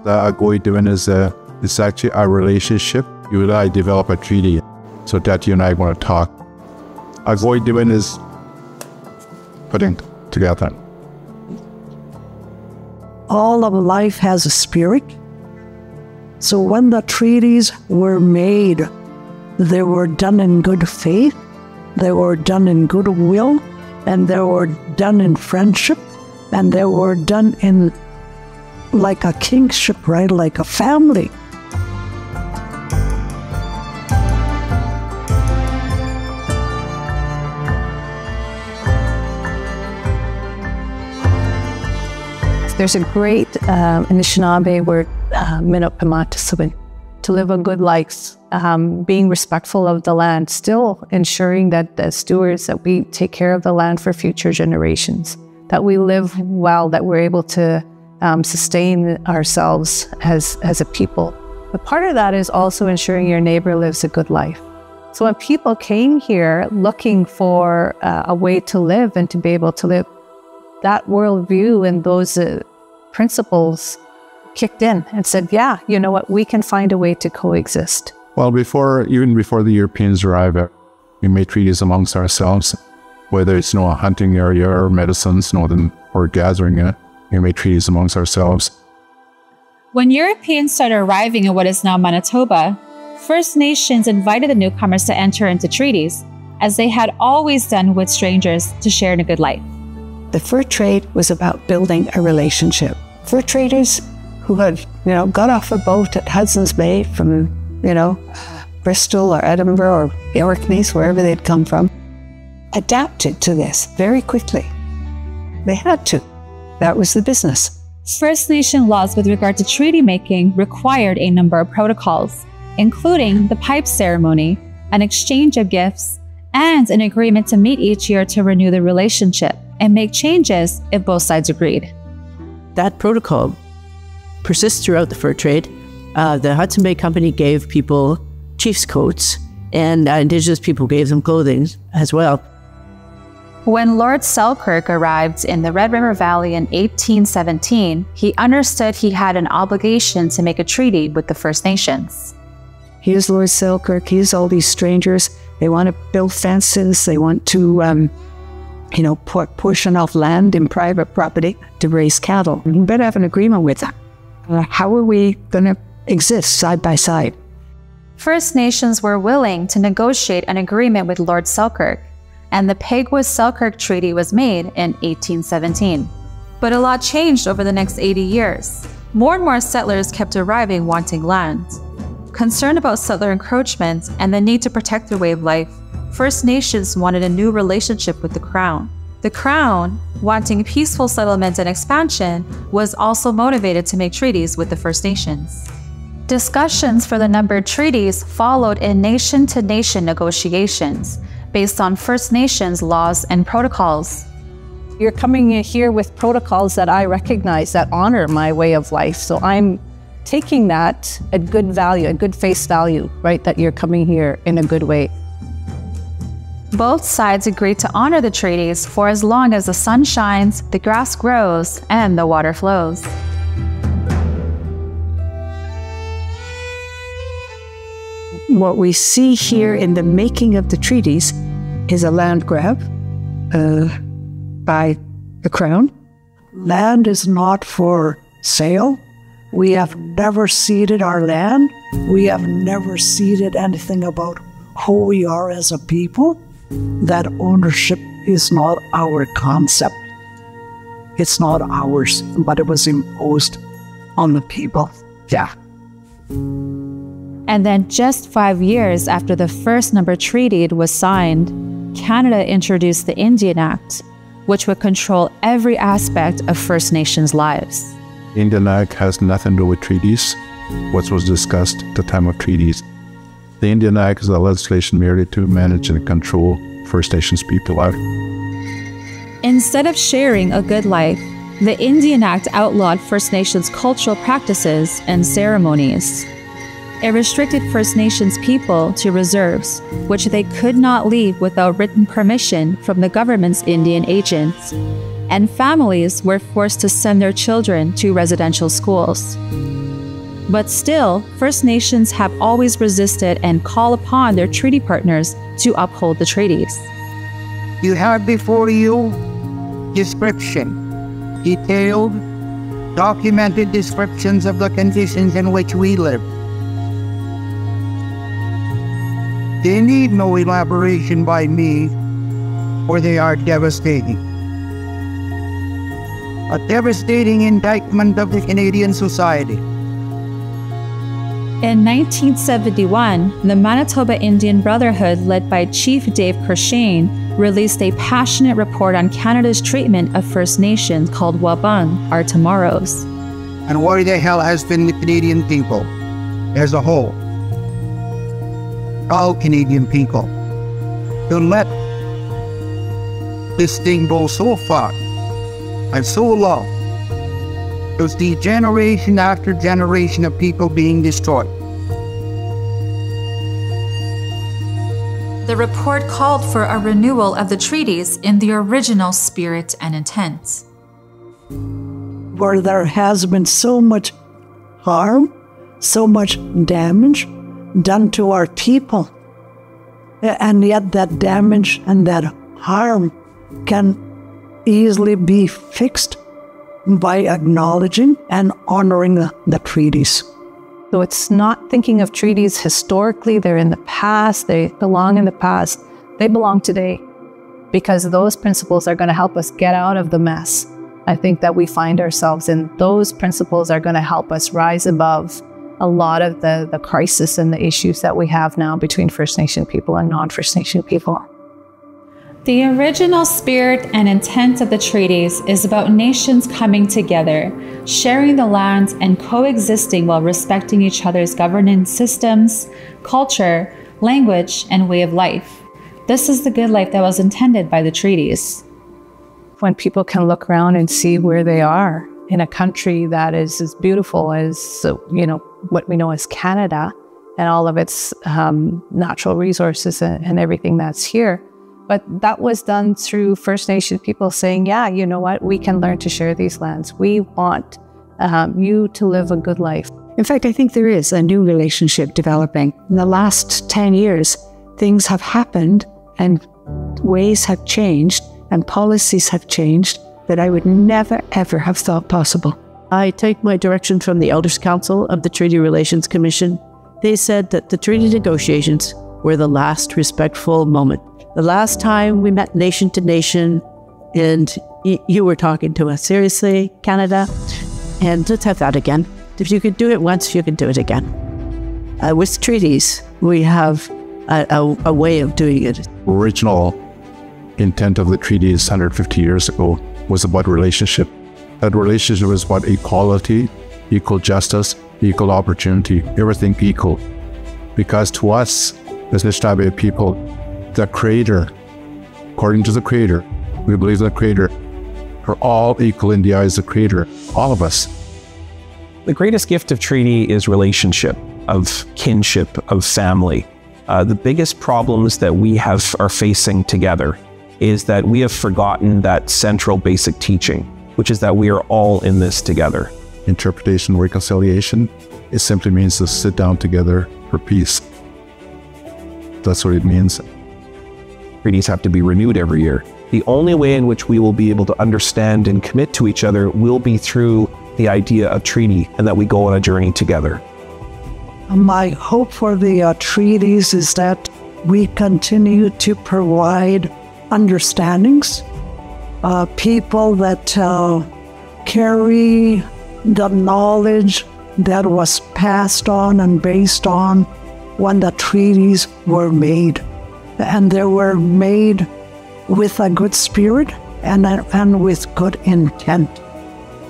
The Agoi Divin is it's actually our relationship. You and I develop a treaty so that you and I are going to talk. Agoi Divin is putting together. All of life has a spirit. So when the treaties were made, they were done in good faith, they were done in goodwill, and they were done in friendship, and they were done in like a kingship, right? Like a family. There's a great Anishinaabe word, Minot-Pimata-Subin, to live a good life, being respectful of the land, still ensuring that the stewards, that we take care of the land for future generations, that we live well, that we're able to sustain ourselves as a people. But part of that is also ensuring your neighbor lives a good life. So when people came here looking for a way to live and to be able to live, that worldview and those principles kicked in and said, yeah, you know what, we can find a way to coexist. Well, even before the Europeans arrived, we made treaties amongst ourselves, whether it's a hunting area or medicines, or gathering, we made treaties amongst ourselves. When Europeans started arriving in what is now Manitoba, First Nations invited the newcomers to enter into treaties, as they had always done with strangers, to share in a good life. The fur trade was about building a relationship. Fur traders who had, got off a boat at Hudson's Bay from, Bristol or Edinburgh or Orkneys, wherever they'd come from, adapted to this very quickly. They had to. That was the business. First Nation laws with regard to treaty making required a number of protocols, including the pipe ceremony, an exchange of gifts, and an agreement to meet each year to renew the relationship and make changes if both sides agreed. That protocol persists throughout the fur trade. The Hudson Bay Company gave people chief's coats, and Indigenous people gave them clothing as well. When Lord Selkirk arrived in the Red River Valley in 1817, he understood he had an obligation to make a treaty with the First Nations. Here's Lord Selkirk, here's all these strangers. They want to build fences, they want to push enough land in private property to raise cattle. We better have an agreement with them. How are we going to exist side by side? First Nations were willing to negotiate an agreement with Lord Selkirk, and the Peguis-Selkirk Treaty was made in 1817. But a lot changed over the next 80 years. More and more settlers kept arriving wanting land. Concerned about settler encroachment and the need to protect their way of life, First Nations wanted a new relationship with the Crown. The Crown, wanting peaceful settlement and expansion, was also motivated to make treaties with the First Nations. Discussions for the numbered treaties followed in nation-to-nation negotiations based on First Nations laws and protocols. You're coming in here with protocols that I recognize, that honor my way of life. So I'm taking that at good value, at good face value, right? That you're coming here in a good way. Both sides agreed to honor the treaties for as long as the sun shines, the grass grows, and the water flows. What we see here in the making of the treaties is a land grab by the Crown. Land is not for sale. We have never ceded our land. We have never ceded anything about who we are as a people. That ownership is not our concept. It's not ours, but it was imposed on the people. Yeah. And then just 5 years after the first number treaty was signed, Canada introduced the Indian Act, which would control every aspect of First Nations lives. The Indian Act has nothing to do with treaties, what was discussed at the time of treaties. The Indian Act is a legislation merely to manage and control First Nations people out. Instead of sharing a good life, the Indian Act outlawed First Nations cultural practices and ceremonies. It restricted First Nations people to reserves, which they could not leave without written permission from the government's Indian agents, and families were forced to send their children to residential schools. But still, First Nations have always resisted and call upon their treaty partners to uphold the treaties. You have before you description, detailed, documented descriptions of the conditions in which we live. They need no elaboration by me, for they are devastating. A devastating indictment of the Canadian society. In 1971, the Manitoba Indian Brotherhood, led by Chief Dave Kershane, released a passionate report on Canada's treatment of First Nations called Wabung, Our Tomorrows. And where the hell has been the Canadian people as a whole? All Canadian people. To let this thing go so far and so long. To see generation after generation of people being destroyed. The report called for a renewal of the treaties in the original spirit and intent. Where there has been so much harm, so much damage done to our people, and yet that damage and that harm can easily be fixed by acknowledging and honoring the treaties. So it's not thinking of treaties historically, they're in the past, they belong in the past. They belong today, because those principles are going to help us get out of the mess. I think that we find ourselves in. Those principles are going to help us rise above a lot of the crisis and the issues that we have now between First Nation people and non-First Nation people. The original spirit and intent of the treaties is about nations coming together, sharing the land, and coexisting while respecting each other's governance systems, culture, language, and way of life. This is the good life that was intended by the treaties. When people can look around and see where they are in a country that is as beautiful as, what we know as Canada, and all of its natural resources and everything that's here. But that was done through First Nation people saying, yeah, you know what, we can learn to share these lands. We want you to live a good life. In fact, I think there is a new relationship developing. In the last 10 years, things have happened and ways have changed and policies have changed that I would never, ever have thought possible. I take my direction from the Elders Council of the Treaty Relations Commission. They said that the treaty negotiations were the last respectful moment. The last time we met nation to nation, and you were talking to us seriously, Canada, and let's have that again. If you could do it once, you can do it again. With treaties, we have a way of doing it. Original intent of the treaties 150 years ago was about relationship. That relationship was about equality, equal justice, equal opportunity, everything equal. Because to us, as Anishinaabe people, the Creator, according to the Creator, we believe the Creator, are all equal in the eyes of the Creator, all of us. The greatest gift of treaty is relationship, of kinship, of family. The biggest problems that we are facing together is that we have forgotten that central basic teaching, which is that we are all in this together. Interpretation, reconciliation, it simply means to sit down together for peace. That's what it means. Treaties have to be renewed every year. The only way in which we will be able to understand and commit to each other will be through the idea of treaty, and that we go on a journey together. My hope for the treaties is that we continue to provide understandings, people that carry the knowledge that was passed on and based on when the treaties were made. And they were made with a good spirit and with good intent.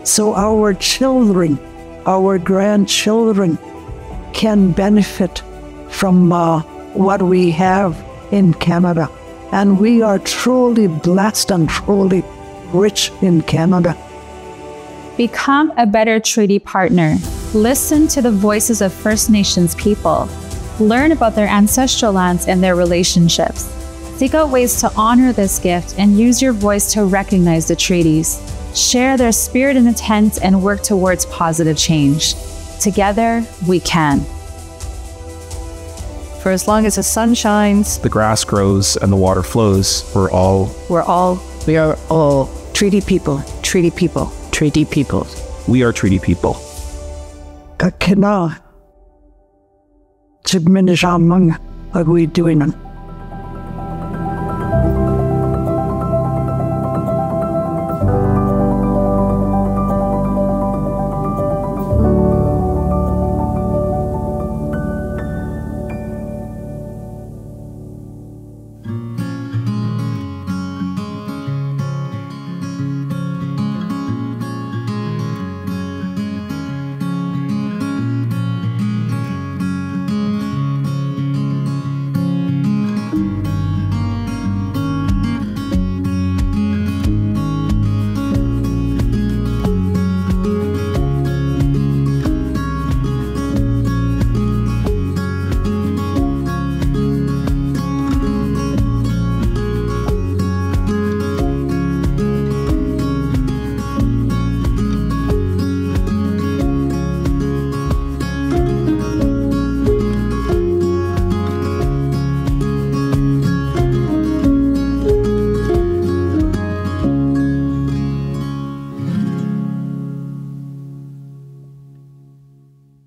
So our children, our grandchildren can benefit from what we have in Canada. And we are truly blessed and truly rich in Canada. Become a better treaty partner. Listen to the voices of First Nations people. Learn about their ancestral lands and their relationships. Seek out ways to honor this gift and use your voice to recognize the treaties. Share their spirit and intent and work towards positive change. Together, we can. For as long as the sun shines, The grass grows and the water flows. we are all treaty people, treaty people. treaty people. We are treaty people. Ka kina. Chibmin jamang agui doing